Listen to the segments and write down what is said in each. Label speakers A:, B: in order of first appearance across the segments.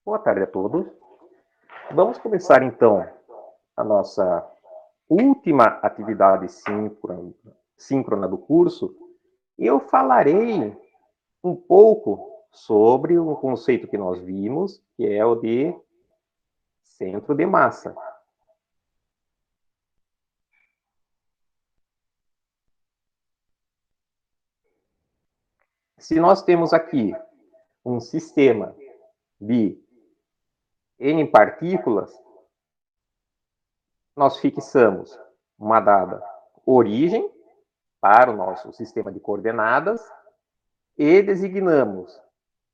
A: Boa tarde a todos. Vamos começar então a nossa última atividade síncrona do curso. E eu falarei um pouco sobre um conceito que nós vimos, que é o de centro de massa. Se nós temos aqui um sistema de N partículas, nós fixamos uma dada origem para o nosso sistema de coordenadas e designamos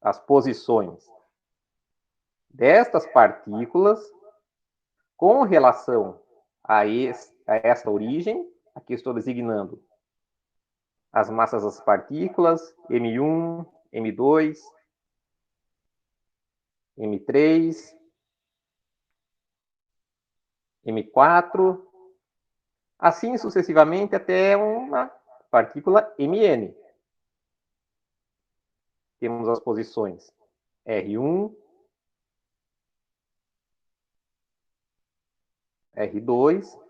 A: as posições destas partículas com relação a esta origem. Aqui estou designando as massas das partículas, M1, M2, M3, M4, assim sucessivamente até uma partícula Mn. Temos as posições R1, R2,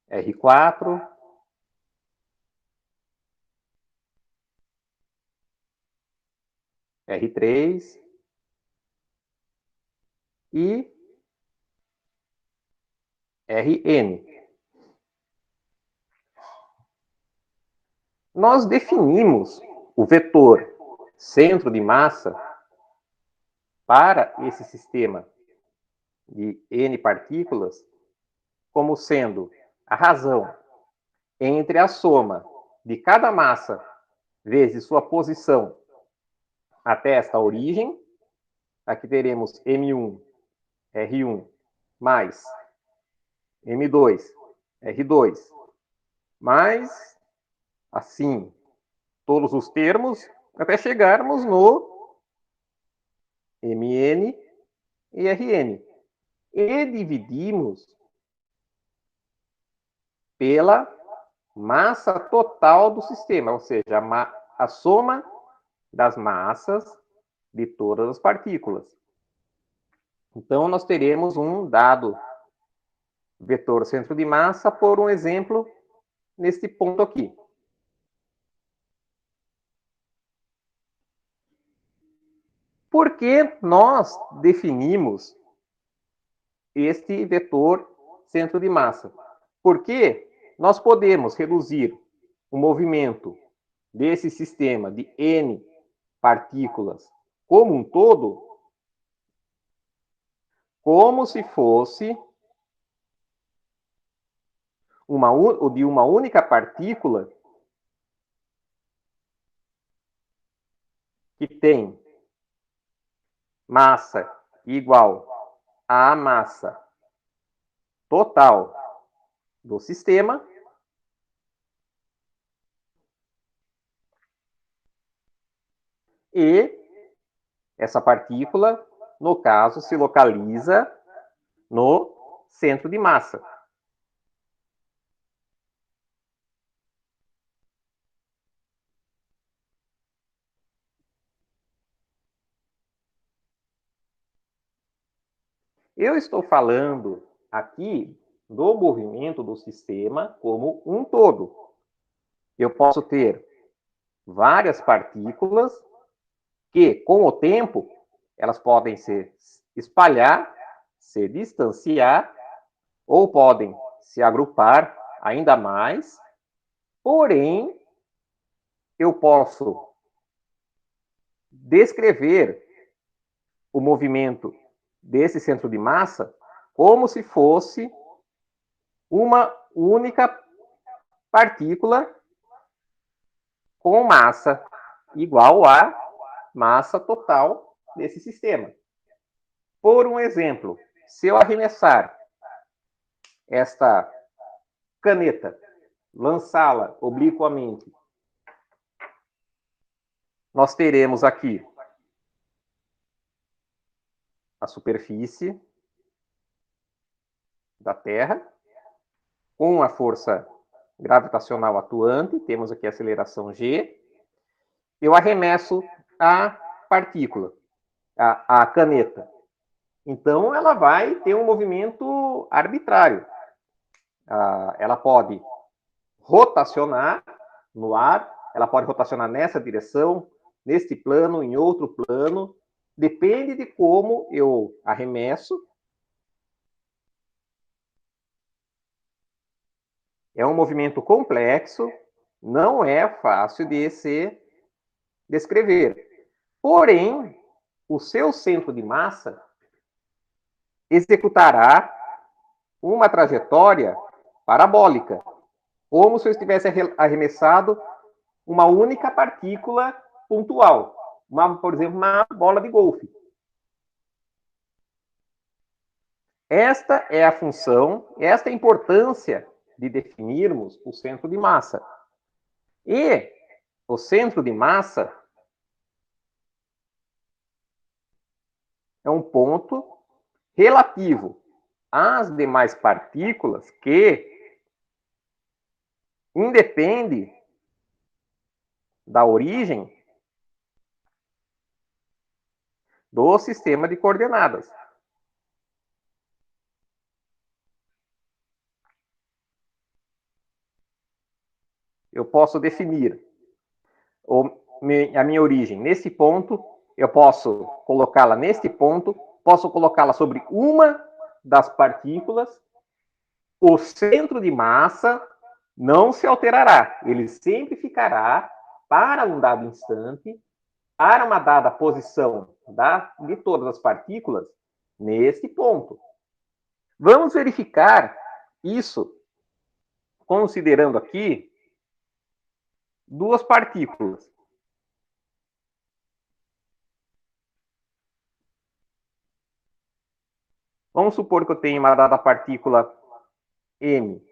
A: R4, R3 e Rn. Nós definimos o vetor centro de massa para esse sistema de N partículas como sendo a razão entre a soma de cada massa vezes sua posição até esta origem. Aqui teremos M1, R1, mais M2, R2, mais, assim, todos os termos, até chegarmos no Mn e Rn. E dividimos pela massa total do sistema, ou seja, a soma das massas de todas as partículas. Então, nós teremos um dado vetor centro de massa por um exemplo neste ponto aqui. Por que nós definimos este vetor centro de massa? Porque nós podemos reduzir o movimento desse sistema de N partículas como um todo, como se fosse de uma única partícula que tem massa igual à massa total do sistema, e essa partícula, no caso, se localiza no centro de massa. Eu estou falando aqui do movimento do sistema como um todo. Eu posso ter várias partículas que, com o tempo, elas podem se espalhar, se distanciar, ou podem se agrupar ainda mais. Porém, eu posso descrever o movimento desse centro de massa como se fosse uma única partícula com massa igual à massa total desse sistema. Por um exemplo, se eu arremessar esta caneta, lançá-la obliquamente, nós teremos aqui a superfície da Terra, com a força gravitacional atuante, temos aqui a aceleração g. Eu arremesso a partícula, a caneta. Então, ela vai ter um movimento arbitrário. Ela pode rotacionar no ar, ela pode rotacionar nessa direção, neste plano, em outro plano, depende de como eu arremesso. É um movimento complexo, não é fácil de se descrever. Porém, o seu centro de massa executará uma trajetória parabólica, como se eu estivesse arremessado uma única partícula pontual, por exemplo, uma bola de golfe. Esta é a função, esta é a importância de definirmos o centro de massa. E o centro de massa é um ponto relativo às demais partículas que independe da origem do sistema de coordenadas. Eu posso definir a minha origem nesse ponto, eu posso colocá-la neste ponto, posso colocá-la sobre uma das partículas, o centro de massa não se alterará, ele sempre ficará para um dado instante, para uma dada posição de todas as partículas, neste ponto. Vamos verificar isso considerando aqui duas partículas. Vamos supor que eu tenho uma dada partícula M,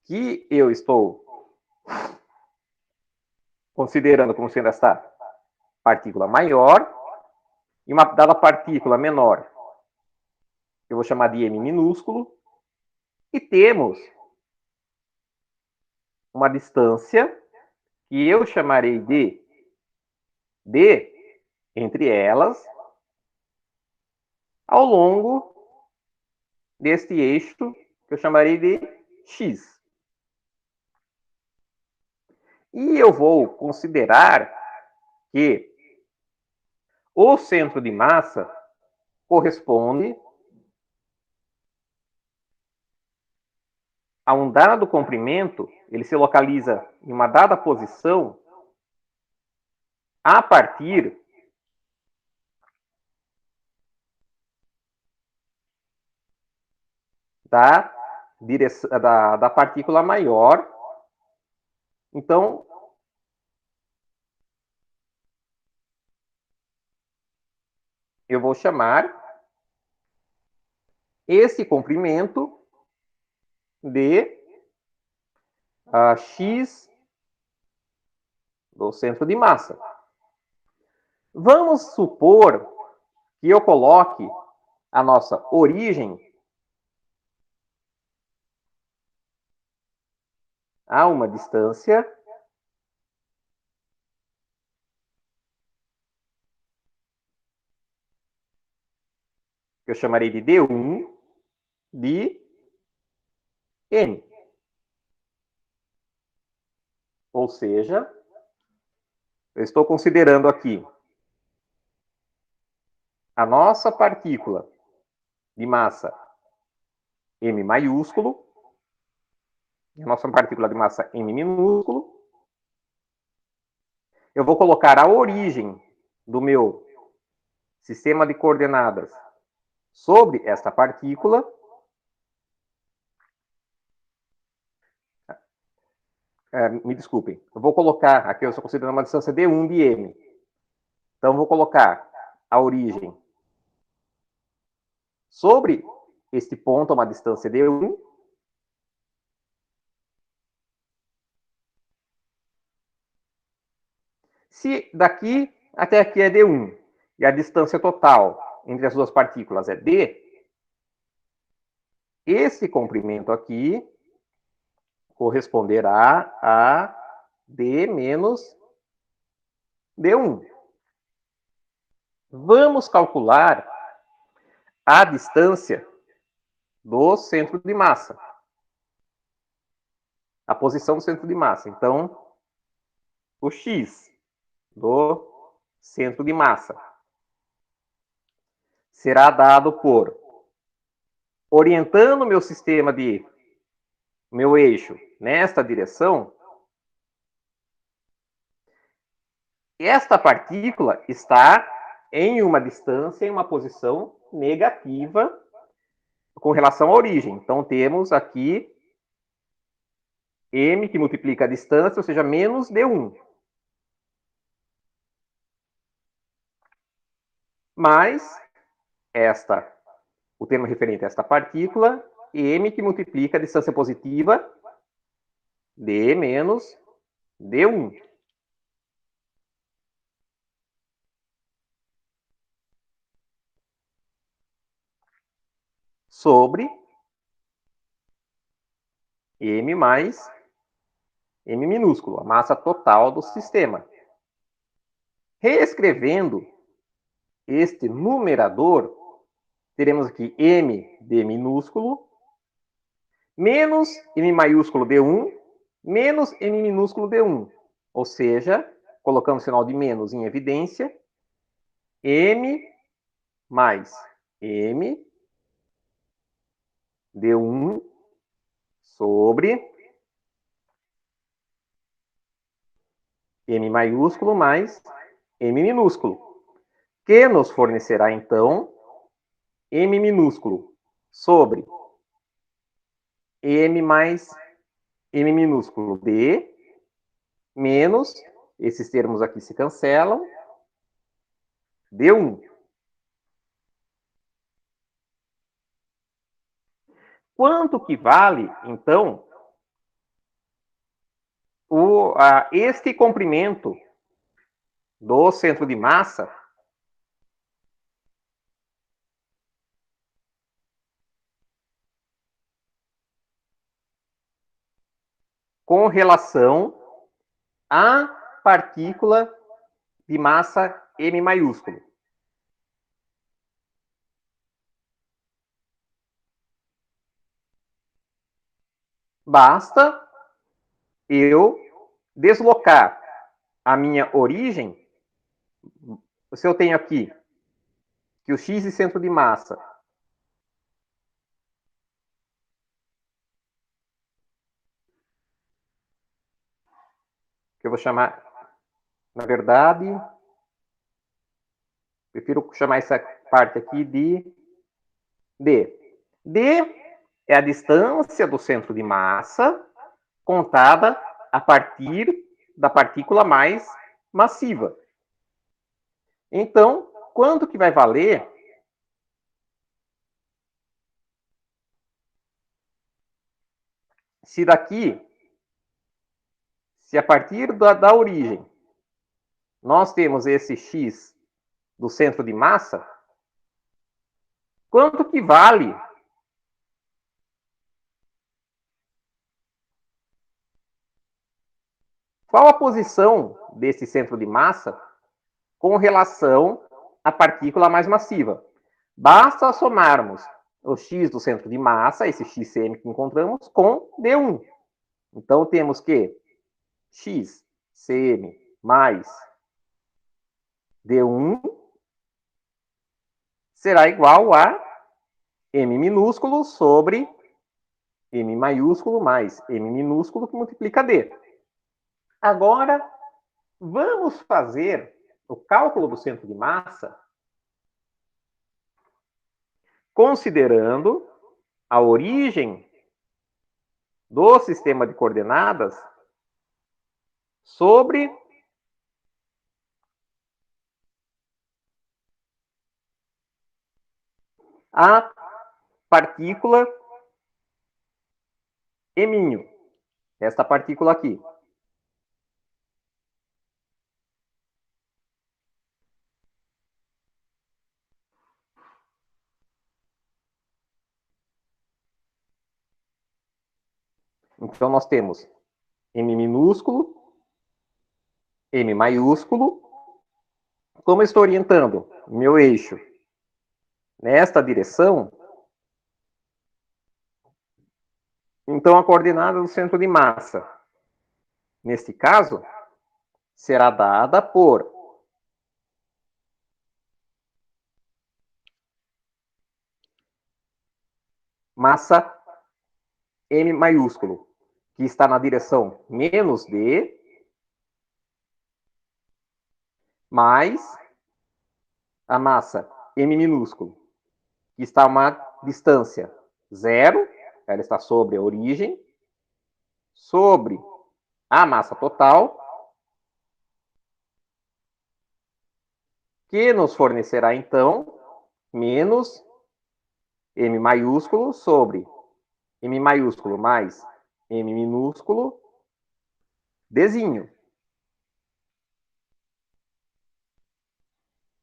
A: que eu estou considerando como sendo essa partícula maior, e uma dada partícula menor, eu vou chamar de M minúsculo, e temos uma distância que eu chamarei de D entre elas, ao longo deste eixo, que eu chamarei de X. E eu vou considerar que o centro de massa corresponde a um dado comprimento, ele se localiza em uma dada posição a partir da partícula maior. Então, eu vou chamar esse comprimento de X do centro de massa. Vamos supor que eu coloque a nossa origem a uma distância que eu chamarei de D1 de M. Ou seja, eu estou considerando aqui a nossa partícula de massa M maiúsculo, e a nossa partícula de massa M minúsculo. Eu vou colocar a origem do meu sistema de coordenadas sobre esta partícula. Me desculpem, eu vou colocar, aqui eu estou considerando uma distância D1 de M. Então, eu vou colocar a origem sobre este ponto, uma distância D1. Se daqui até aqui é D1 e a distância total entre as duas partículas é D, esse comprimento aqui corresponderá a D menos D1. Vamos calcular a distância do centro de massa. A posição do centro de massa. Então, o x do centro de massa será dado por, orientando meu sistema de, meu eixo nesta direção, esta partícula está em uma distância, em uma posição negativa com relação à origem. Então, temos aqui m que multiplica a distância, ou seja, menos d1. Mais o termo referente a esta partícula, m que multiplica a distância positiva, d menos d1. Sobre m mais m minúsculo, a massa total do sistema. Reescrevendo este numerador, teremos aqui m d minúsculo menos m maiúsculo d1 menos m minúsculo d1. Ou seja, colocando o sinal de menos em evidência, m mais m d1 sobre m maiúsculo mais m minúsculo, que nos fornecerá, então, m minúsculo sobre m mais m minúsculo d menos, esses termos aqui se cancelam, d1. Quanto que vale, então, este comprimento do centro de massa com relação à partícula de massa m maiúsculo? Basta eu deslocar a minha origem. Se eu tenho aqui que o x de centro de massa que eu vou chamar, na verdade, prefiro chamar essa parte aqui de D. D é a distância do centro de massa contada a partir da partícula mais massiva. Então, quanto que vai valer se daqui, se a partir da origem, nós temos esse x do centro de massa, quanto que vale qual a posição desse centro de massa com relação à partícula mais massiva? Basta somarmos o x do centro de massa, esse xcm que encontramos, com d1. Então, temos que xcm mais d1 será igual a m minúsculo sobre m maiúsculo mais m minúsculo que multiplica d. Agora, vamos fazer o cálculo do centro de massa considerando a origem do sistema de coordenadas sobre a partícula eminho, esta partícula aqui. Então, nós temos m minúsculo M maiúsculo. Como eu estou orientando meu eixo nesta direção, então a coordenada do centro de massa, neste caso, será dada por massa M maiúsculo, que está na direção menos D, mais a massa M minúsculo, que está a uma distância zero, ela está sobre a origem, sobre a massa total, que nos fornecerá, então, menos M maiúsculo sobre M maiúsculo mais M minúsculo, Dzinho.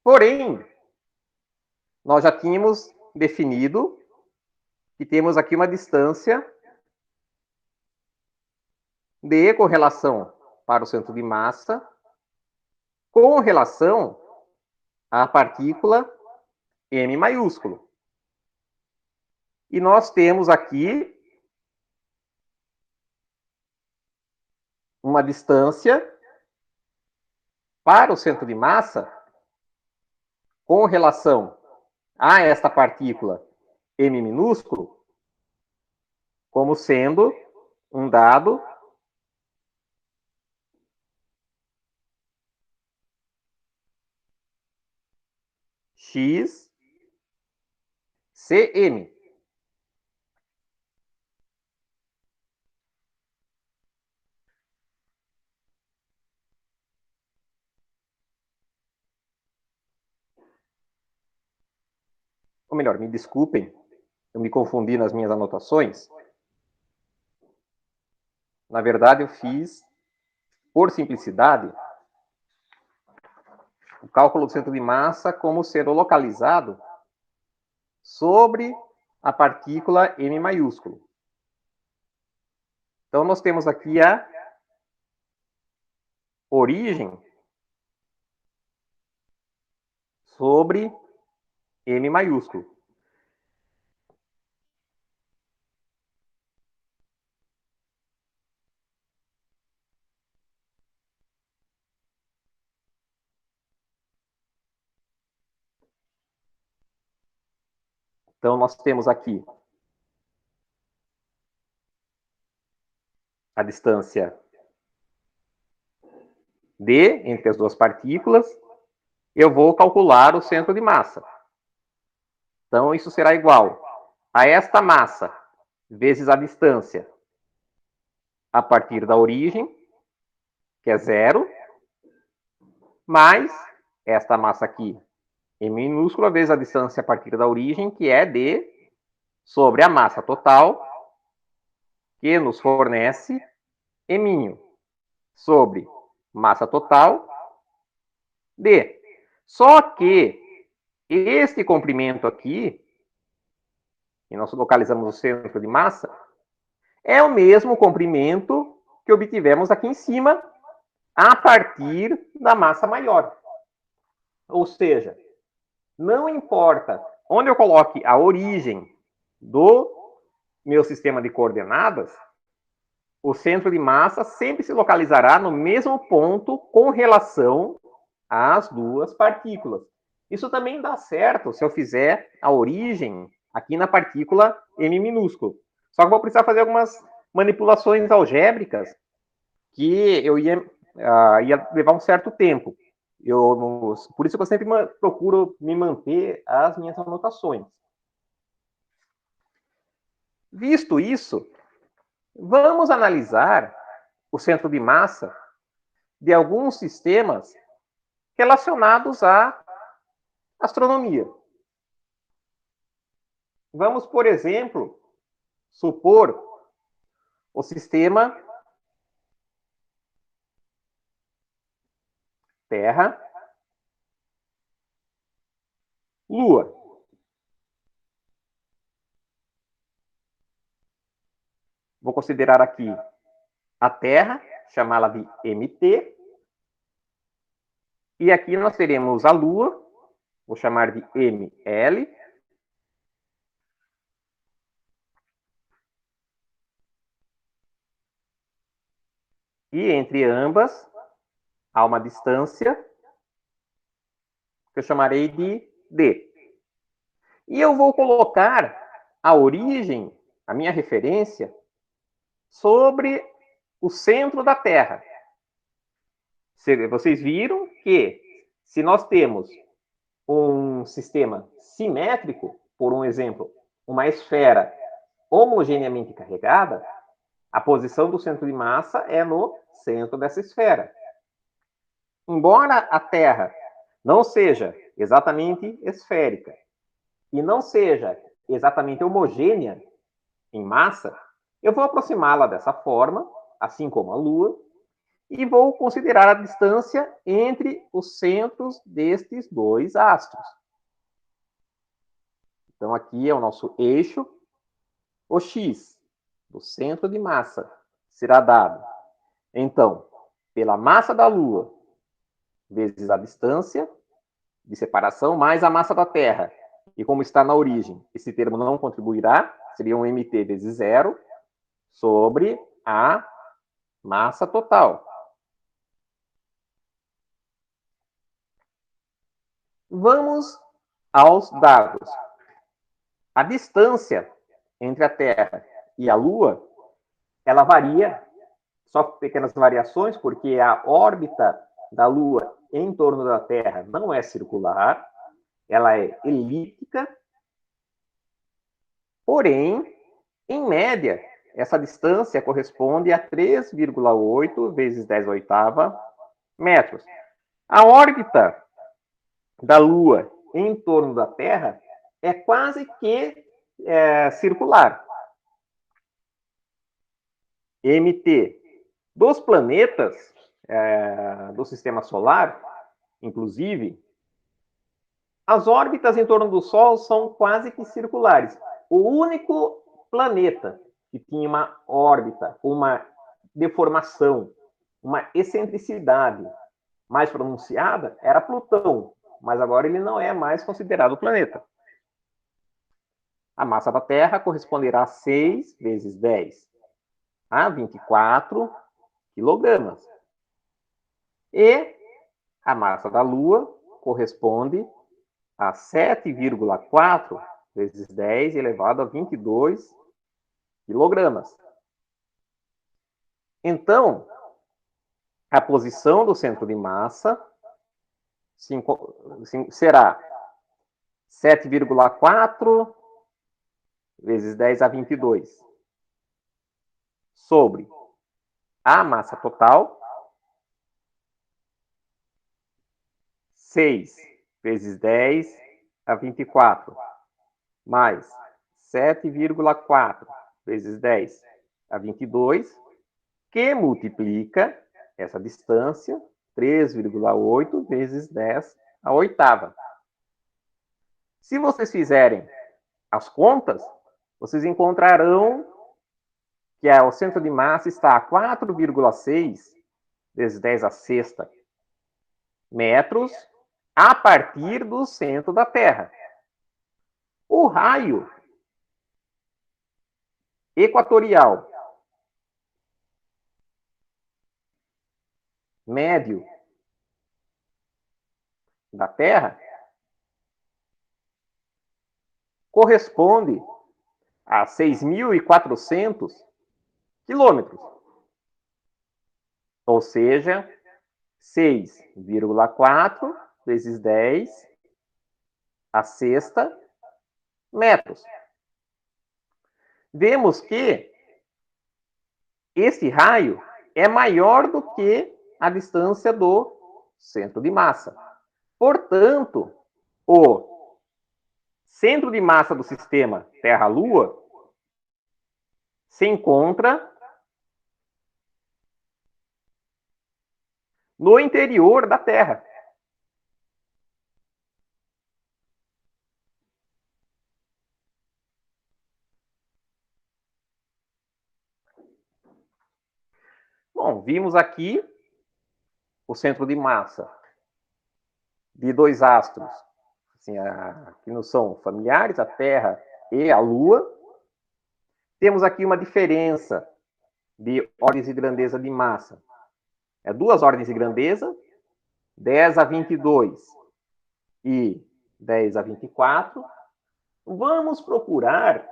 A: Porém, nós já tínhamos definido que temos aqui uma distância D com relação para o centro de massa com relação à partícula M maiúsculo. E nós temos aqui uma distância para o centro de massa com relação a esta partícula M minúsculo como sendo um dado x cm. Ou melhor, me desculpem, eu me confundi nas minhas anotações. Na verdade, eu fiz, por simplicidade, o cálculo do centro de massa como sendo localizado sobre a partícula M maiúsculo. Então, nós temos aqui a origem sobre M maiúsculo. Então, nós temos aqui a distância D entre as duas partículas. Eu vou calcular o centro de massa. Então, isso será igual a esta massa vezes a distância a partir da origem, que é zero, mais esta massa aqui, M minúscula, vezes a distância a partir da origem, que é D, sobre a massa total, que nos fornece M sobre massa total, D. Só que este comprimento aqui, que nós localizamos o centro de massa, é o mesmo comprimento que obtivemos aqui em cima, a partir da massa maior. Ou seja, não importa onde eu coloque a origem do meu sistema de coordenadas, o centro de massa sempre se localizará no mesmo ponto com relação às duas partículas. Isso também dá certo se eu fizer a origem aqui na partícula M minúsculo. Só que eu vou precisar fazer algumas manipulações algébricas que eu ia levar um certo tempo. Por isso que eu sempre procuro me manter as minhas anotações. Visto isso, vamos analisar o centro de massa de alguns sistemas relacionados à astronomia. Vamos, por exemplo, supor o sistema Terra, Lua. Vou considerar aqui a Terra, chamá-la de MT, E aqui nós teremos a Lua, vou chamar de ML. E entre ambas há uma distância que eu chamarei de D. E eu vou colocar a origem, a minha referência, sobre o centro da Terra. Vocês viram que se nós temos um sistema simétrico, por um exemplo, uma esfera homogeneamente carregada, a posição do centro de massa é no centro dessa esfera. Embora a Terra não seja exatamente esférica e não seja exatamente homogênea em massa, eu vou aproximá-la dessa forma, assim como a Lua, e vou considerar a distância entre os centros destes dois astros. Então, aqui é o nosso eixo. O x do centro de massa será dado, então, pela massa da Lua vezes a distância de separação mais a massa da Terra. E como está na origem, esse termo não contribuirá, seria um mt vezes zero sobre a massa total. Vamos aos dados. A distância entre a Terra e a Lua, ela varia, só pequenas variações, porque a órbita da Lua em torno da Terra não é circular, ela é elíptica, porém, em média, essa distância corresponde a 3,8 vezes 10 oitava metros. A órbita da Lua em torno da Terra é quase que circular. MT dos planetas do Sistema Solar, inclusive, as órbitas em torno do Sol são quase que circulares. O único planeta que tinha uma órbita, uma deformação, uma excentricidade mais pronunciada era Plutão, mas agora ele não é mais considerado planeta. A massa da Terra corresponderá a 6 vezes 10 a 24 quilogramas. E a massa da Lua corresponde a 7,4 vezes 10 elevado a 22 quilogramas. Então, a posição do centro de massa será 7,4 vezes 10 a 22 sobre a massa total, 6 vezes 10 a 24, mais 7,4 vezes 10 a 22, que multiplica essa distância, 3,8 vezes 10 a oitava. Se vocês fizerem as contas, vocês encontrarão que o centro de massa está a 4,6 vezes 10 a sexta metros a partir do centro da Terra. O raio equatorial médio da Terra corresponde a 6.400 quilômetros. Ou seja, 6,4 vezes 10 a sexta metros. Vemos que esse raio é maior do que a distância do centro de massa. Portanto, o centro de massa do sistema Terra-Lua se encontra no interior da Terra. Bom, vimos aqui o centro de massa de dois astros, assim, que não são familiares, a Terra e a Lua, temos aqui uma diferença de ordens de grandeza de massa. É duas ordens de grandeza, 10 a 22 e 10 a 24. Vamos procurar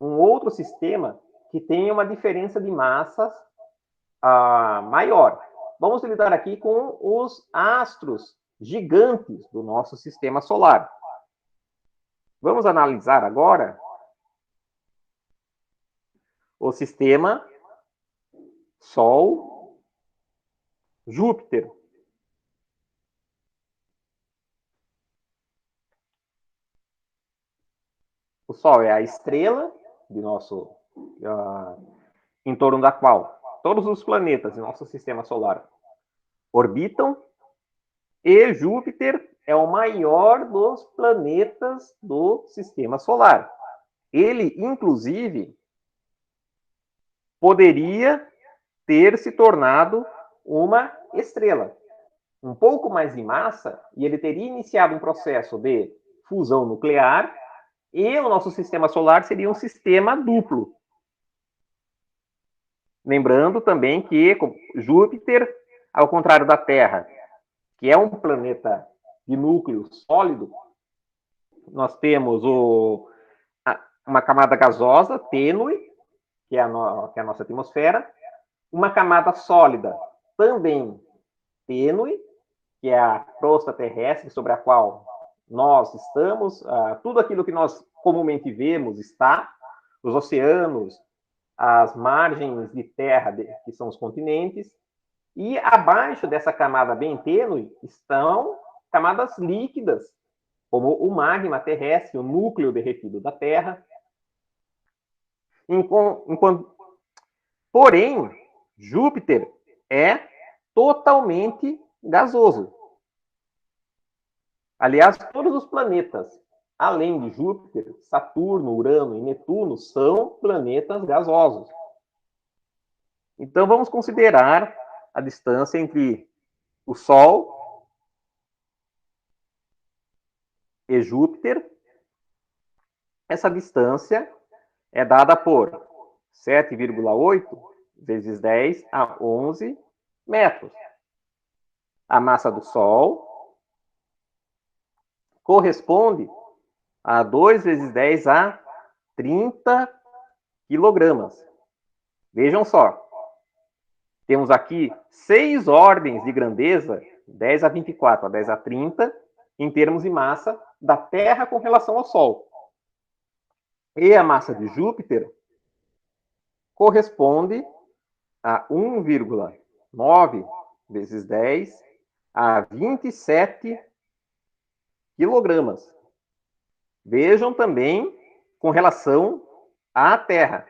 A: um outro sistema que tenha uma diferença de massas maior. Vamos lidar aqui com os astros gigantes do nosso sistema solar. Vamos analisar agora o sistema Sol, Júpiter. O Sol é a estrela de nosso, em torno da qual todos os planetas do nosso sistema solar orbitam, e Júpiter é o maior dos planetas do sistema solar. Ele, inclusive, poderia ter se tornado uma estrela. Um pouco mais de massa, e ele teria iniciado um processo de fusão nuclear, e o nosso sistema solar seria um sistema duplo. Lembrando também que Júpiter, ao contrário da Terra, que é um planeta de núcleo sólido, nós temos uma camada gasosa, tênue, que é a nossa atmosfera, uma camada sólida, também tênue, que é a crosta terrestre sobre a qual nós estamos, tudo aquilo que nós comumente vemos está, os oceanos, as margens de terra, que são os continentes, e abaixo dessa camada bem tênue estão camadas líquidas, como o magma terrestre, o núcleo derretido da Terra. Porém, Júpiter é totalmente gasoso. Aliás, todos os planetas, além de Júpiter, Saturno, Urano e Netuno, são planetas gasosos. Então, vamos considerar a distância entre o Sol e Júpiter. Essa distância é dada por 7,8 vezes 10 a 11 metros. A massa do Sol corresponde a 2 vezes 10 a 30 quilogramas. Vejam só. Temos aqui 6 ordens de grandeza, 10 a 24, a 10 a 30, em termos de massa da Terra com relação ao Sol. E a massa de Júpiter corresponde a 1,9 vezes 10 a 27 quilogramas. Vejam também com relação à Terra.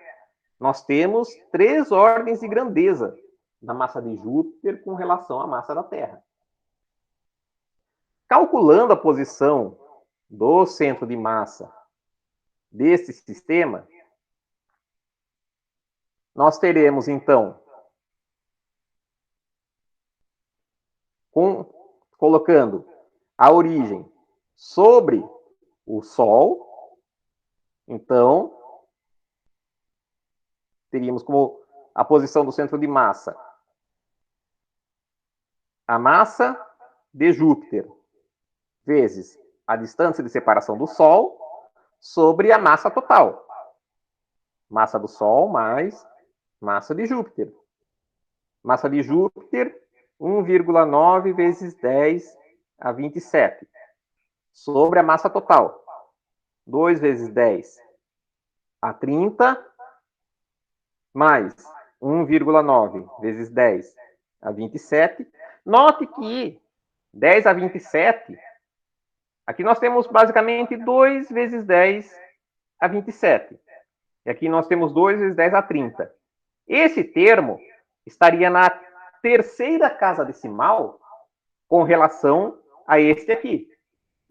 A: Nós temos 3 ordens de grandeza na massa de Júpiter com relação à massa da Terra. Calculando a posição do centro de massa desse sistema, nós teremos, então, colocando a origem sobre o Sol, então, teríamos como a posição do centro de massa a massa de Júpiter vezes a distância de separação do Sol sobre a massa total. Massa do Sol mais massa de Júpiter. Massa de Júpiter, 1,9 vezes 10 a 27. Sobre a massa total. 2 vezes 10 a 30, mais 1,9 vezes 10 a 27. Note que 10 a 27, aqui nós temos basicamente 2 vezes 10 a 27. E aqui nós temos 2 vezes 10 a 30. Esse termo estaria na terceira casa decimal com relação a este aqui.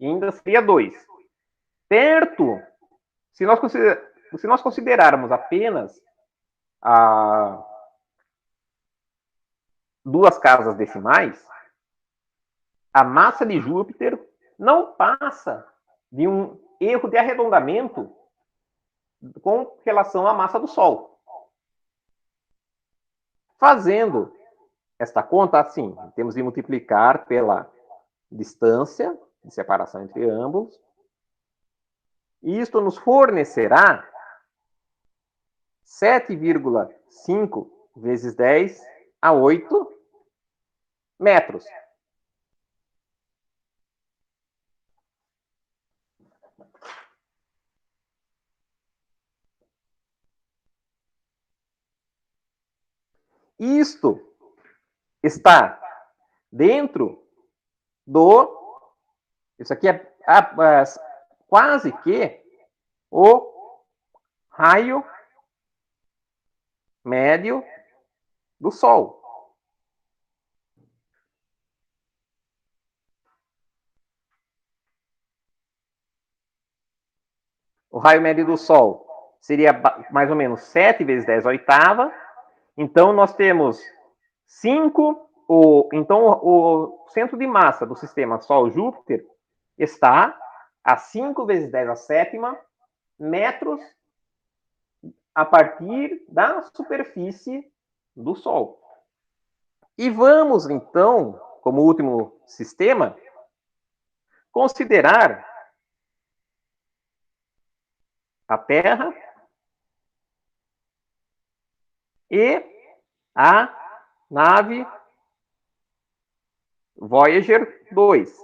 A: E ainda seria 2. Perto, se nós considerarmos apenas duas casas decimais, a massa de Júpiter não passa de um erro de arredondamento com relação à massa do Sol. Fazendo esta conta assim, temos de multiplicar pela distância de separação entre ambos. E isto nos fornecerá 7,5 vezes 10 a 8 metros. Isto está dentro do... Isso aqui é quase que o raio médio do Sol. O raio médio do Sol seria mais ou menos 7 vezes 10 oitava. Então, nós temos 5... Então, o centro de massa do sistema Sol-Júpiter está a 5 vezes 10 a sétima metros a partir da superfície do Sol. E vamos, então, como último sistema, considerar a Terra e a nave Voyager 2.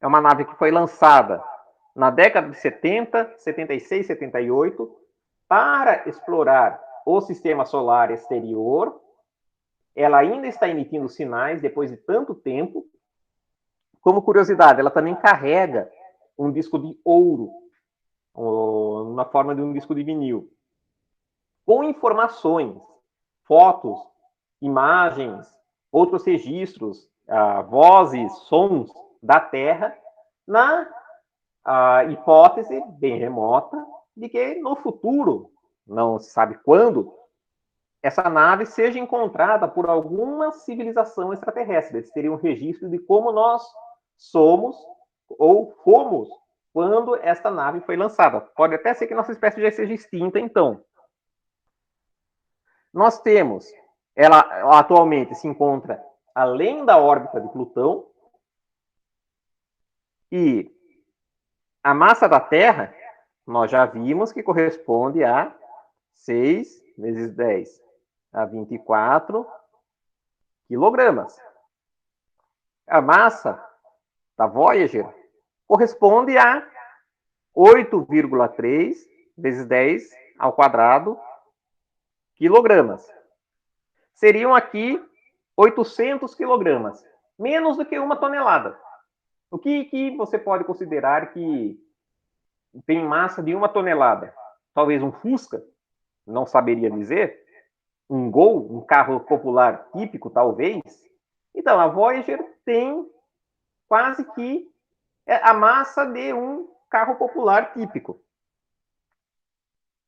A: É uma nave que foi lançada na década de 70, 76, 78, para explorar o sistema solar exterior. Ela ainda está emitindo sinais depois de tanto tempo. Como curiosidade, ela também carrega um disco de ouro, na forma de um disco de vinil, com informações, fotos, imagens, outros registros, vozes, sons da Terra, na hipótese bem remota de que no futuro, não se sabe quando, essa nave seja encontrada por alguma civilização extraterrestre. Eles teriam um registro de como nós somos ou fomos quando esta nave foi lançada. Pode até ser que nossa espécie já seja extinta, então. Nós temos, ela atualmente se encontra além da órbita de Plutão, e a massa da Terra, nós já vimos que corresponde a 6 vezes 10 a 24 quilogramas. A massa da Voyager corresponde a 8,3 vezes 10 ao quadrado quilogramas. Seriam aqui 800 quilogramas, menos do que uma tonelada. O que você pode considerar que tem massa de uma tonelada? Talvez um Fusca, não saberia dizer. Um Gol, um carro popular típico, talvez. Então, a Voyager tem quase que a massa de um carro popular típico.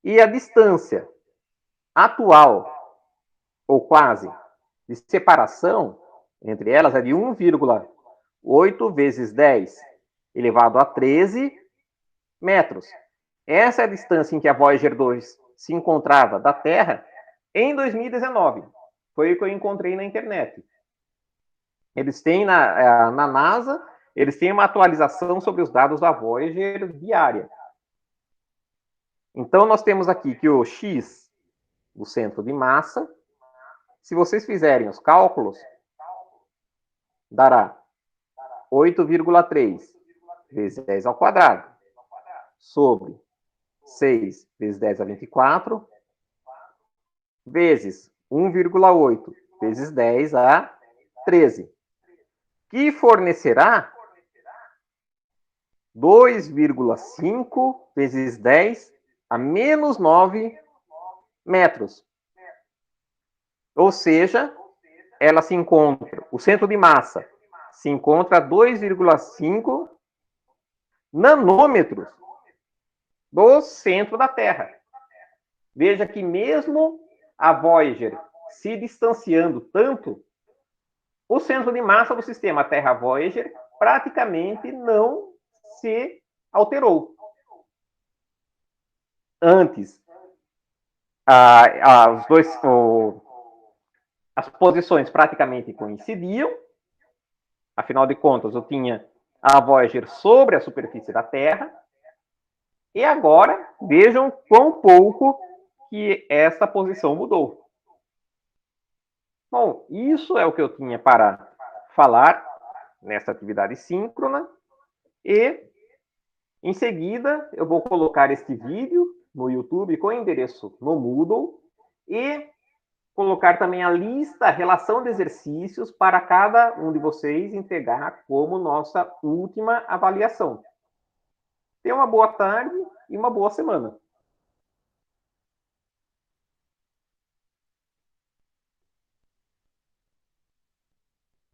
A: E a distância atual, ou quase, de separação entre elas é de 1,8 vezes 10 elevado a 13 metros. Essa é a distância em que a Voyager 2 se encontrava da Terra em 2019. Foi o que eu encontrei na internet. Eles têm na NASA, eles têm uma atualização sobre os dados da Voyager diária. Então, nós temos aqui que o X, o centro de massa, se vocês fizerem os cálculos, dará 8,3 vezes 10 ao quadrado sobre 6 vezes 10 a 24 vezes 1,8 vezes 10 a 13, que fornecerá 2,5 vezes 10 a menos 9 metros. Ou seja, ela se encontra, o centro de massa se encontra a 2,5 nanômetros do centro da Terra. Veja que mesmo a Voyager se distanciando tanto, o centro de massa do sistema Terra-Voyager praticamente não se alterou. Antes, as posições praticamente coincidiam. Afinal de contas, eu tinha a Voyager sobre a superfície da Terra. E agora, vejam quão pouco que essa posição mudou. Bom, isso é o que eu tinha para falar nessa atividade síncrona. E, em seguida, eu vou colocar este vídeo no YouTube com endereço no Moodle e colocar também a lista, a relação de exercícios para cada um de vocês entregar como nossa última avaliação. Tenha uma boa tarde e uma boa semana.